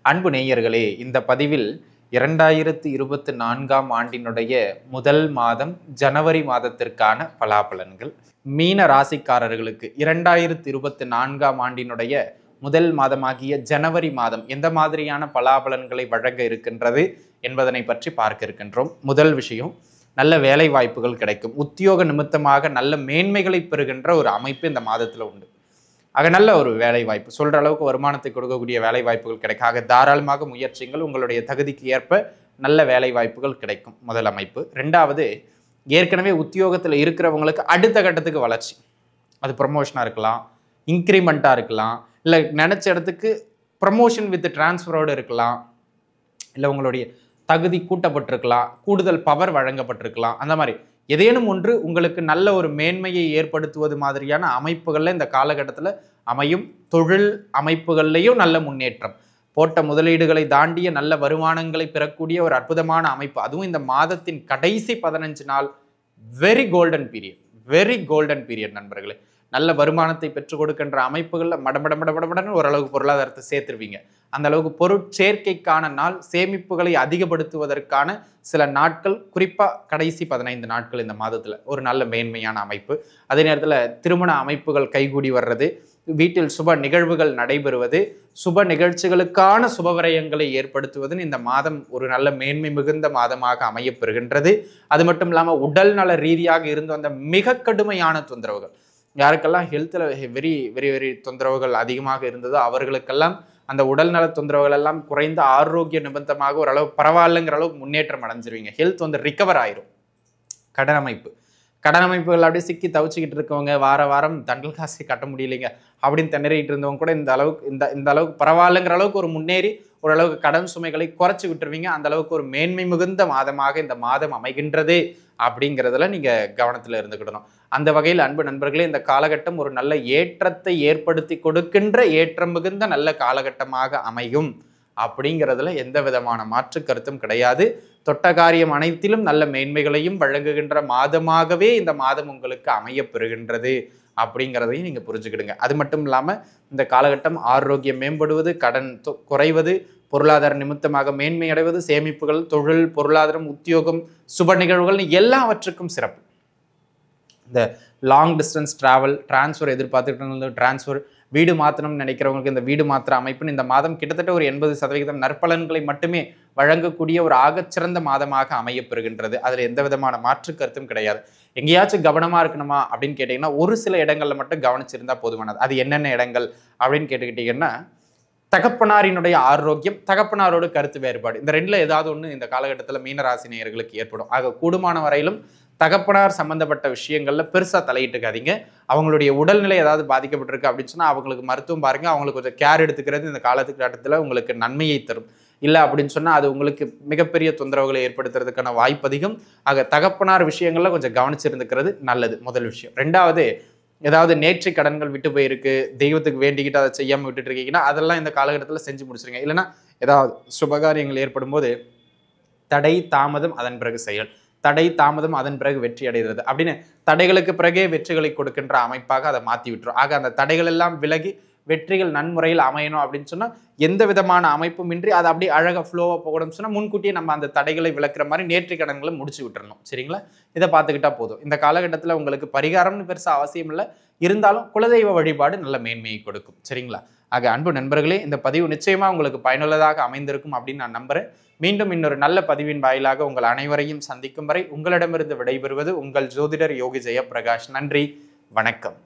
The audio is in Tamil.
அன்பு நேயர்களே, இந்த பதிவில் 2024ஆம் ஆண்டினுடைய முதல் மாதம் ஜனவரி மாதத்திற்கான பலாபலன்கள். மீன ராசிக்காரர்களுக்கு 2024ஆம் ஆண்டினுடைய முதல் மாதமாகிய ஜனவரி மாதம் எந்த மாதிரியான பலாபலன்களை வழங்க இருக்கின்றது என்பதனை பற்றி பார்க்க இருக்கின்றோம். முதல் விஷயம், நல்ல வேலை வாய்ப்புகள் கிடைக்கும். உத்தியோக நிமித்தமாக நல்ல மேன்மைகளை பெறுகின்ற ஒரு அமைப்பு இந்த மாதத்துல உண்டு. ஆக நல்ல ஒரு வேலை வாய்ப்பு, சொல்ற அளவுக்கு வருமானத்தை கொடுக்கக்கூடிய வேலை வாய்ப்புகள் கிடைக்கும். ஆக தாராளமாக முயற்சிகள், உங்களுடைய தகுதிக்கு ஏற்ப நல்ல வேலை வாய்ப்புகள் கிடைக்கும். முதல் அமைப்பு. ரெண்டாவது, ஏற்கனவே உத்தியோகத்தில் இருக்கிறவங்களுக்கு அடுத்த கட்டத்துக்கு வளர்ச்சி. அது ப்ரமோஷனாக இருக்கலாம், இன்க்ரிமெண்ட்டாக இருக்கலாம், இல்லை நினச்ச இடத்துக்கு ப்ரமோஷன் வித் டிரான்ஸ்ஃபரோடு இருக்கலாம், இல்லை உங்களுடைய தகுதி கூட்டப்பட்டிருக்கலாம், கூடுதல் பவர் வழங்கப்பட்டிருக்கலாம். அந்த மாதிரி ஏதேனும் ஒன்று உங்களுக்கு நல்ல ஒரு மேன்மையை ஏற்படுத்துவது மாதிரியான அமைப்புகளில் இந்த காலகட்டத்தில் அமையும். தொழில் அமைப்புகள்லையும் நல்ல முன்னேற்றம், போட்ட முதலீடுகளை தாண்டிய நல்ல வருமானங்களை பெறக்கூடிய ஒரு அற்புதமான அமைப்பு. அதுவும் இந்த மாதத்தின் கடைசி 15 நாள் வெரி கோல்டன் பீரியட் நண்பர்களே. நல்ல வருமானத்தை பெற்றுக் கொடுக்கின்ற அமைப்புகளில் மடமடன்னு ஓரளவுக்கு பொருளாதாரத்தை சேர்த்துருவீங்க. அந்த அளவுக்கு பொருட்சேர்க்கைக்கான நாள், சேமிப்புகளை அதிகப்படுத்துவதற்கான சில நாட்கள், குறிப்பாக கடைசி 15 நாட்கள் இந்த மாதத்தில் ஒரு நல்ல மேன்மையான அமைப்பு. அதே நேரத்தில் திருமண அமைப்புகள் கைகூடி வர்றது, வீட்டில் சுப நிகழ்வுகள் நடைபெறுவது, சுப நிகழ்ச்சிகளுக்கான சுபவிரயங்களை ஏற்படுத்துவதுன்னு இந்த மாதம் ஒரு நல்ல மேன்மை மிகுந்த மாதமாக அமையப்பெறுகின்றது. அது மட்டும் இல்லாமல் உடல் நல ரீதியாக இருந்து வந்த மிக கடுமையான தொந்தரவுகள், யாருக்கெல்லாம் ஹெல்த்தில் வெரி வெரி வெரி தொந்தரவுகள் அதிகமாக இருந்ததோ அவர்களுக்கெல்லாம் அந்த உடல் நல தொந்தரவுகள் எல்லாம் குறைந்த ஆரோக்கிய நிமித்தமாக ஓரளவு பரவாயில்லைங்கிற அளவுக்கு முன்னேற்றம் அடைஞ்சிருவீங்க. ஹெல்த் ரிகவர் ஆயிரும். கடன் அமைப்புகள் அப்படியே சிக்கி தவிச்சுக்கிட்டு இருக்கவங்க, வாரம் தண்டல் காசை கட்ட முடியலைங்க அப்படின்னு திணறிட்டு இருந்தவங்க கூட இந்த அளவுக்கு பரவாயில்லைங்கிற அளவுக்கு ஒரு முன்னேறி ஓரளவுக்கு கடன் சுமைகளை குறைச்சி விட்டுருவீங்க. அந்த அளவுக்கு ஒரு மேன்மை மிகுந்த மாதமாக இந்த மாதம் அமைகின்றது அப்படிங்கிறதுல நீங்க கவனத்தில் இருந்துக்கிடணும். அந்த வகையில் அன்பு நண்பர்களே, இந்த காலகட்டம் ஒரு நல்ல ஏற்றத்தை ஏற்படுத்தி கொடுக்கின்ற ஏற்றம் மிகுந்த நல்ல காலகட்டமாக அமையும் அப்படிங்கிறதுல எந்த விதமான மாற்று கருத்தும் கிடையாது. தொட்ட காரியம் அனைத்திலும் நல்ல மேன்மைகளையும் வழங்குகின்ற மாதமாகவே இந்த மாதம் உங்களுக்கு அமைய பெறுகின்றது அப்படிங்கிறதையும் நீங்க புரிஞ்சுக்கிடுங்க. அது மட்டும் இல்லாம இந்த காலகட்டம் ஆரோக்கியம் மேம்படுவது, கடன் குறைவது, பொருளாதார நிமித்தமாக மேன்மை அடைவது, சேமிப்புகள், தொழில், பொருளாதாரம், உத்தியோகம், சுப நிகழ்வுகள் எல்லாவற்றுக்கும் சிறப்பு. இந்த லாங் டிஸ்டன்ஸ் டிரான்ஸ்ஃபர் எதிர்பார்த்துக்கிட்டு டிரான்ஸ்ஃபர், வீடு மாற்றணும்னு நினைக்கிறவங்களுக்கு இந்த வீடு மாற்ற அமைப்புன்னு இந்த மாதம் கிட்டத்தட்ட ஒரு 80% நற்பலன்களை மட்டுமே வழங்கக்கூடிய ஒரு ஆகச்சிறந்த மாதமாக அமையப்பெறுகின்றது. அதில் எந்த விதமான மாற்று கருத்தும் கிடையாது. எங்கேயாச்சும் கவனமாக இருக்கணுமா அப்படின்னு கேட்டிங்கன்னா, ஒரு சில இடங்களில் மட்டும் கவனிச்சிருந்தா போதுமானது. அது என்னென்ன இடங்கள் அப்படின்னு கேட்டுக்கிட்டிங்கன்னா, தகப்பனாரினுடைய ஆரோக்கியம், தகப்பனாரோட கருத்து வேறுபாடு, இந்த ரெண்டுல ஏதாவது ஒன்று இந்த காலகட்டத்தில் மீனராசி நேயர்களுக்கு ஏற்படும். ஆக கூடுமான வரையிலும் தகப்பனார் சம்பந்தப்பட்ட விஷயங்கள்ல பெருசா தலையிட்டுக்காதீங்க. அவங்களுடைய உடல்நிலை ஏதாவது பாதிக்கப்பட்டிருக்கு அப்படின்னு சொன்னா அவங்களுக்கு மருத்துவம் பாருங்க. அவங்களுக்கு கொஞ்சம் கேர் எடுத்துக்கிறது இந்த காலத்துக்காட்டத்தில் உங்களுக்கு நன்மையை தரும். இல்லை அப்படின்னு சொன்னா அது உங்களுக்கு மிகப்பெரிய தொந்தரவுகளை ஏற்படுத்துறதுக்கான வாய்ப்பு அதிகம். ஆக தகப்பனார் விஷயங்கள்ல கொஞ்சம் கவனிச்சிருந்துக்கிறது நல்லது, முதல் விஷயம். ரெண்டாவது, ஏதாவது நேற்று கடன்கள் விட்டு போயிருக்கு, தெய்வத்துக்கு வேண்டிக்கிட்டு அதை செய்யாம விட்டுட்டு இருக்கீங்கன்னா அதெல்லாம் இந்த காலகட்டத்தில் செஞ்சு முடிச்சிருங்க. இல்லைன்னா ஏதாவது சுபகாரியங்கள் ஏற்படும் போது தடை தாமதம் அதன் பிறகு செயல், தடை தாமதம் அதன் பிறகு வெற்றி அடைகிறது அப்படின்னு தடைகளுக்கு பிறகே வெற்றிகளை கொடுக்கின்ற அமைப்பாக அதை மாற்றி விட்டுரும். ஆக அந்த தடைகள் எல்லாம் விலகி வெற்றிகள் நன்முறையில் அமையணும் அப்படின்னு சொன்னா எந்த விதமான அமைப்பும் இன்றி அதை அப்படியே அழகாக ஃப்ளோவாக போகணும்னு சொன்னா முன்கூட்டியே நம்ம அந்த தடைகளை விளக்குற மாதிரி நேற்று கடன்களை முடிச்சு விட்டுறணும். சரிங்களா? இதை பார்த்துக்கிட்டா போதும். இந்த காலகட்டத்தில் உங்களுக்கு பரிகாரம்னு பெருசா அவசியம் இல்லை, இருந்தாலும் குலதெய்வ வழிபாடு நல்ல மேன்மையை கொடுக்கும். சரிங்களா? ஆக அன்பு நண்பர்களே, இந்த பதிவு நிச்சயமா உங்களுக்கு பயனுள்ளதாக அமைந்திருக்கும் அப்படின்னு நான் நம்புறேன். மீண்டும் இன்னொரு நல்ல பதிவின் வாயிலாக உங்கள் அனைவரையும் சந்திக்கும் வரை உங்களிடமிருந்து விடைபெறுவது உங்கள் ஜோதிடர் யோகி ஜெயப்பிரகாஷ். நன்றி, வணக்கம்.